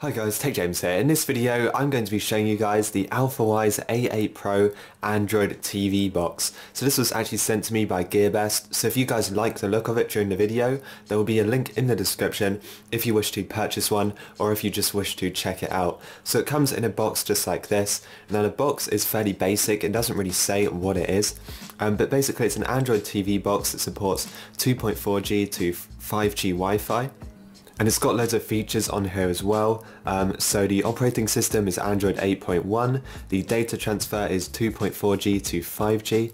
Hi guys, Tech James here. In this video I'm going to be showing you guys the Alfawise A8 Pro Android TV box. So this was actually sent to me by GearBest, so if you guys like the look of it during the video, there will be a link in the description if you wish to purchase one or if you just wish to check it out. So it comes in a box just like this. Now the box is fairly basic, it doesn't really say what it is, but basically it's an Android TV box that supports 2.4G to 5G Wi-Fi. And it's got loads of features on here as well. So the operating system is Android 8.1, the data transfer is 2.4G to 5G.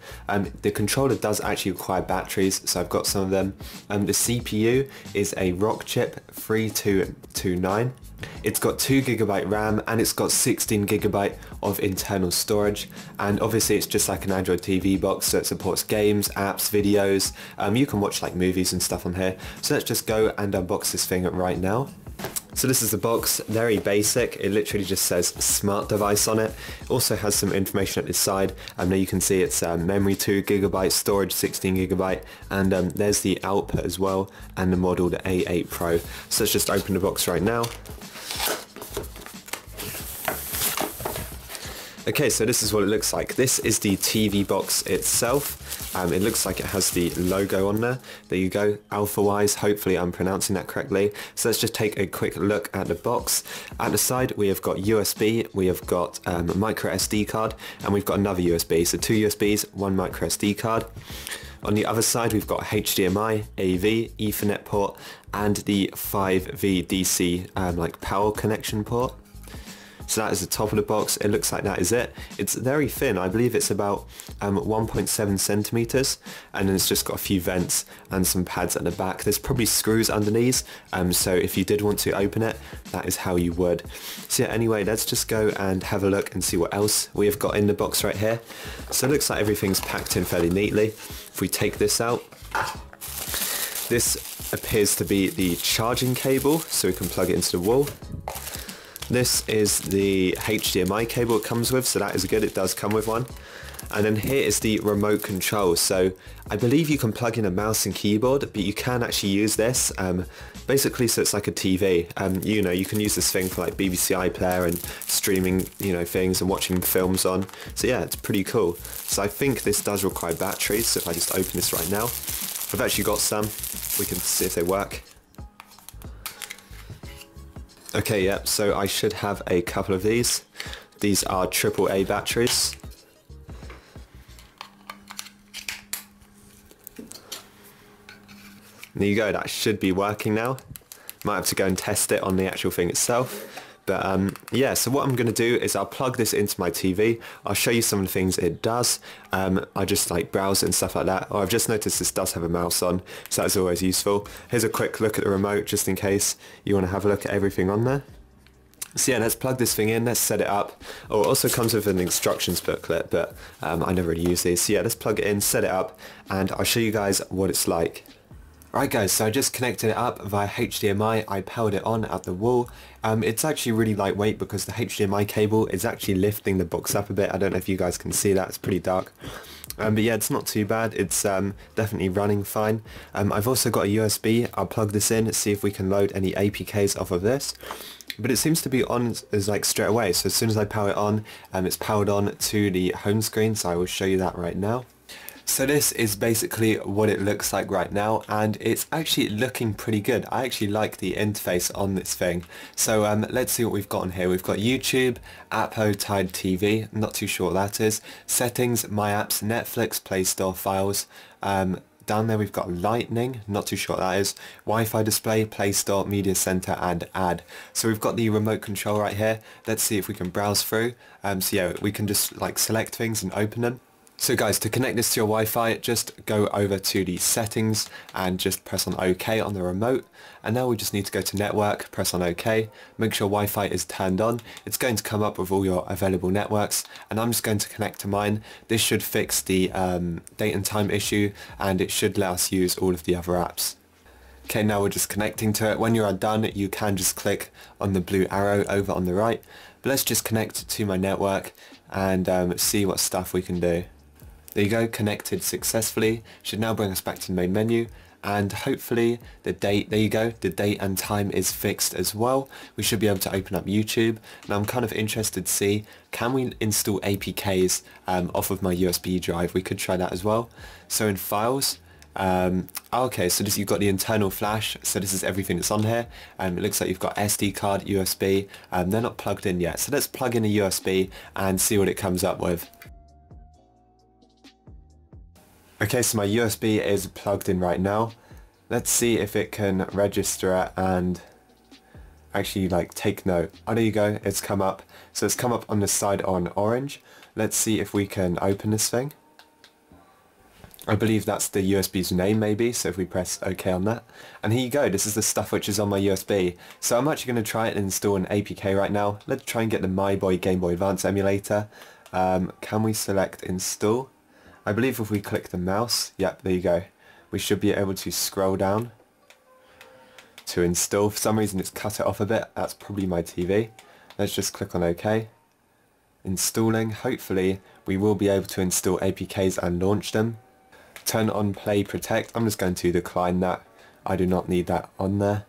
The controller does actually require batteries, so I've got some of them. The CPU is a Rockchip 3229. It's got 2GB RAM and it's got 16GB of internal storage, and obviously it's just like an Android TV box, so it supports games, apps, videos. You can watch like movies and stuff on here. So let's just go and unbox this thing right now. So this is the box, very basic, it literally just says smart device on it. Also has some information at this side. Now you can see it's memory 2GB, storage 16GB, and there's the output as well, and the model, the A8 Pro. So let's just open the box right now. Okay, so this is what it looks like. This is the TV box itself. It looks like it has the logo on there. There you go, Alfawise. Hopefully I'm pronouncing that correctly. So let's just take a quick look at the box. At the side we have got USB, we have got a micro SD card, and we've got another USB. So two USBs, one micro SD card. On the other side we've got HDMI, AV, Ethernet port, and the 5V DC like power connection port. So that is the top of the box. It looks like that is it. It's very thin. I believe it's about 1.7 centimeters, and then it's just got a few vents and some pads at the back. There's probably screws underneath, so if you did want to open it, that is how you would. So yeah, anyway, let's just go and have a look and see what else we have got in the box right here. So it looks like everything's packed in fairly neatly. If we take this out, this appears to be the charging cable, so we can plug it into the wall. This is the HDMI cable it comes with, so that is good, it does come with one. And then here is the remote control. So I believe you can plug in a mouse and keyboard, but you can actually use this basically, so it's like a TV. You know, you can use this thing for like BBC iPlayer and streaming, you know, things and watching films on. So yeah, it's pretty cool. So I think this does require batteries, so if I just open this right now, I've actually got some, we can see if they work. Okay, yep, so I should have a couple of these. These are AAA batteries. There you go, that should be working now. Might have to go and test it on the actual thing itself. But yeah, so what I'm going to do is I'll plug this into my TV. I'll show you some of the things it does. I just like browse it and stuff like that. Oh, I've just noticed this does have a mouse on, so that's always useful. Here's a quick look at the remote just in case you want to have a look at everything on there. So yeah, let's plug this thing in, let's set it up. Oh, it also comes with an instructions booklet, but I never really use these. So yeah, let's plug it in, set it up, and I'll show you guys what it's like. Right guys, so I just connected it up via HDMI, I powered it on at the wall. It's actually really lightweight because the HDMI cable is actually lifting the box up a bit. I don't know if you guys can see that, it's pretty dark. But yeah, it's not too bad, it's definitely running fine. I've also got a USB, I'll plug this in, see if we can load any APKs off of this. But it seems to be on as like straight away, so as soon as I power it on, it's powered on to the home screen, so I will show you that right now. So this is basically what it looks like right now, and it's actually looking pretty good. I actually like the interface on this thing. So let's see what we've got on here. We've got YouTube, Untitled TV, not too sure what that is, settings, my apps, Netflix, Play Store files, down there we've got Lightning, not too sure what that is, Wi-Fi display, Play Store, Media Center, and Add. So we've got the remote control right here. Let's see if we can browse through. So yeah, we can just like select things and open them. So guys, to connect this to your Wi-Fi, just go over to the settings and just press on OK on the remote. And now we just need to go to network, press on OK, make sure Wi-Fi is turned on. It's going to come up with all your available networks, and I'm just going to connect to mine. This should fix the date and time issue, and it should let us use all of the other apps. Okay, now we're just connecting to it. When you are done, you can just click on the blue arrow over on the right. But let's just connect to my network and see what stuff we can do. There you go, connected successfully. Should now bring us back to the main menu, and hopefully the date, there you go, the date and time is fixed as well. We should be able to open up YouTube. Now I'm kind of interested to see, can we install APKs off of my USB drive? We could try that as well. So in files, okay, so you've got the internal flash, so this is everything that's on here. It looks like you've got SD card, USB, they're not plugged in yet. So let's plug in a USB and see what it comes up with. Okay, so my USB is plugged in right now. Let's see if it can register it and actually like take note. Oh, there you go, it's come up. So it's come up on the side on orange. Let's see if we can open this thing. I believe that's the USB's name maybe, so if we press OK on that. And here you go, this is the stuff which is on my USB. So I'm actually going to try and install an APK right now. Let's try and get the Game Boy Advance emulator. Can we select install? I believe if we click the mouse, yep, there you go. We should be able to scroll down to install. For some reason it's cut it off a bit, that's probably my TV. Let's just click on OK. Installing, hopefully we will be able to install APKs and launch them. Turn on Play Protect, I'm just going to decline that. I do not need that on there.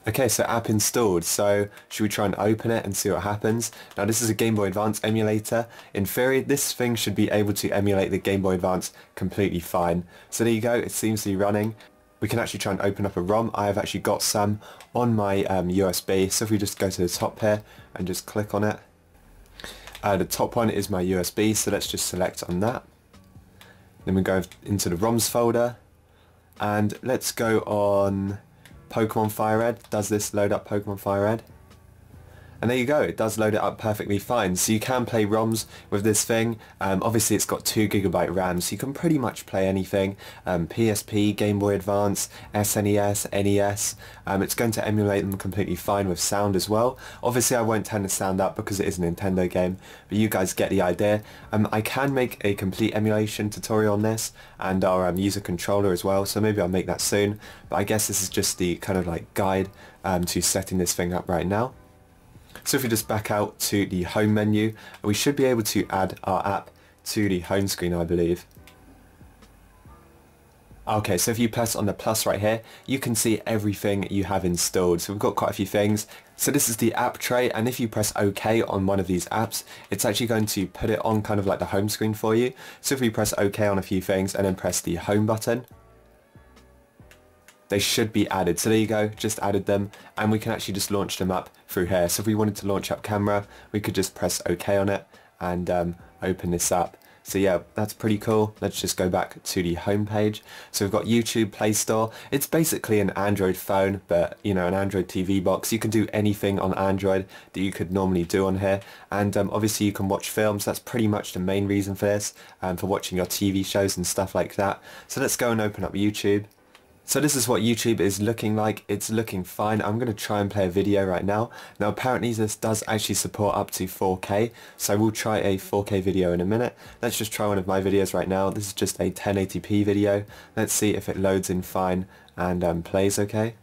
Okay, so app installed, so should we try and open it and see what happens? Now this is a Game Boy Advance emulator. In theory, this thing should be able to emulate the Game Boy Advance completely fine. So there you go, it seems to be running. We can actually try and open up a ROM. I have actually got some on my USB, so if we just go to the top here and just click on it. The top one is my USB, so let's just select on that. Then we go into the ROMs folder, and let's go on Pokemon Fire Red. Does this load up Pokemon Fire Red? And there you go, it does load it up perfectly fine. So you can play ROMs with this thing. Obviously it's got 2GB RAM, so you can pretty much play anything. PSP, Game Boy Advance, SNES, NES. It's going to emulate them completely fine with sound as well. Obviously I won't turn the sound up because it is a Nintendo game, but you guys get the idea. I can make a complete emulation tutorial on this, and our user controller as well, so maybe I'll make that soon. But I guess this is just the kind of like guide to setting this thing up right now. So if we just back out to the home menu, we should be able to add our app to the home screen, I believe. Okay, so if you press on the plus right here, you can see everything you have installed. So we've got quite a few things. So this is the app tray, and if you press OK on one of these apps, it's actually going to put it on kind of like the home screen for you. So if we press OK on a few things and then press the home button, they should be added. So there you go, just added them, and we can actually just launch them up through here. So if we wanted to launch up camera, we could just press OK on it and open this up. So yeah, that's pretty cool. Let's just go back to the home page. So we've got YouTube, Play Store. It's basically an Android phone, but you know, an Android TV box. You can do anything on Android that you could normally do on here. And obviously you can watch films. That's pretty much the main reason for this, for watching your TV shows and stuff like that. So let's go and open up YouTube. So this is what YouTube is looking like. It's looking fine. I'm going to try and play a video right now. Now apparently this does actually support up to 4K, so we'll try a 4K video in a minute. Let's just try one of my videos right now. This is just a 1080p video. Let's see if it loads in fine and plays okay.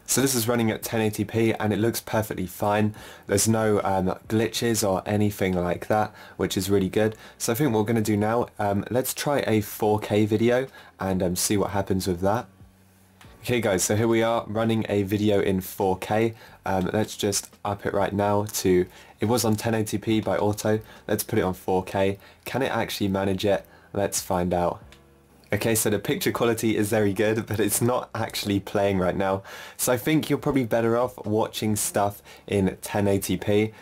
So this is running at 1080p and it looks perfectly fine. There's no glitches or anything like that, which is really good. So I think what we're going to do now, let's try a 4K video and see what happens with that. Okay guys, so here we are running a video in 4K. Let's just up it right now to, it was on 1080p by auto. Let's put it on 4K. Can it actually manage it? Let's find out. Okay, so the picture quality is very good, but it's not actually playing right now. So I think you're probably better off watching stuff in 1080p.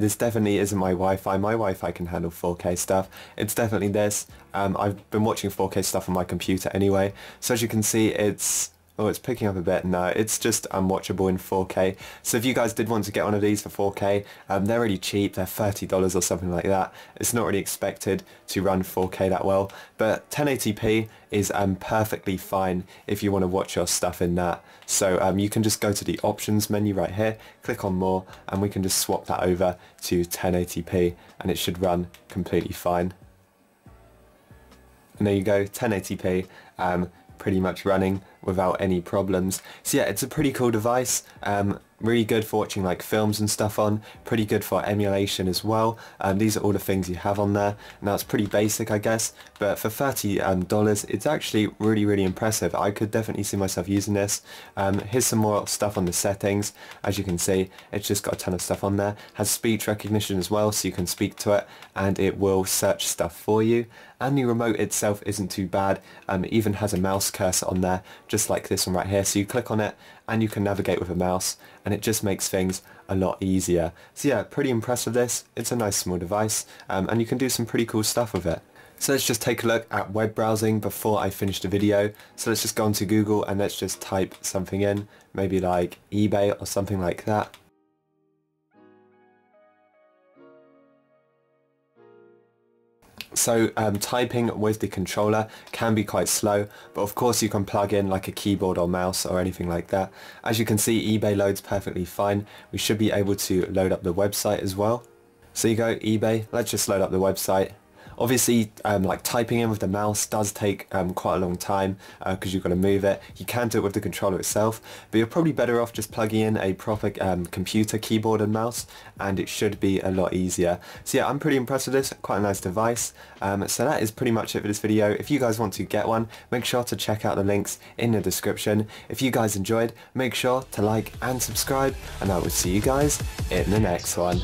This definitely isn't my Wi-Fi. My Wi-Fi can handle 4K stuff. It's definitely this. I've been watching 4K stuff on my computer anyway. So as you can see, it's picking up a bit. No, it's just unwatchable in 4K. So if you guys did want to get one of these for 4K, they're really cheap. They're $30 or something like that. It's not really expected to run 4K that well, but 1080p is perfectly fine if you want to watch your stuff in that. So you can just go to the options menu right here, click on more, and we can just swap that over to 1080p, and it should run completely fine. And there you go, 1080p. Pretty much running without any problems. So yeah, it's a pretty cool device. Really good for watching like films and stuff on, pretty good for emulation as well. These are all the things you have on there. Now it's pretty basic, I guess, but for $30 it's actually really impressive. I could definitely see myself using this. Here's some more stuff on the settings. As you can see, it's just got a ton of stuff on there. Has speech recognition as well, so you can speak to it and it will search stuff for you. And the remote itself isn't too bad. It even has a mouse cursor on there, just like this one right here. So you click on it and you can navigate with a mouse, and it just makes things a lot easier. So yeah, pretty impressed with this. It's a nice small device, and you can do some pretty cool stuff with it. So let's just take a look at web browsing before I finish the video. So let's just go onto Google and let's just type something in, maybe like eBay or something like that. So typing with the controller can be quite slow, but of course you can plug in like a keyboard or mouse or anything like that. As you can see, eBay loads perfectly fine. We should be able to load up the website as well. So you go eBay, let's just load up the website. Obviously, like typing in with the mouse does take quite a long time because you've got to move it. You can do it with the controller itself, but you're probably better off just plugging in a proper computer keyboard and mouse, and it should be a lot easier. So yeah, I'm pretty impressed with this. Quite a nice device. So that is pretty much it for this video. If you guys want to get one, make sure to check out the links in the description. If you guys enjoyed, make sure to like and subscribe, and I will see you guys in the next one.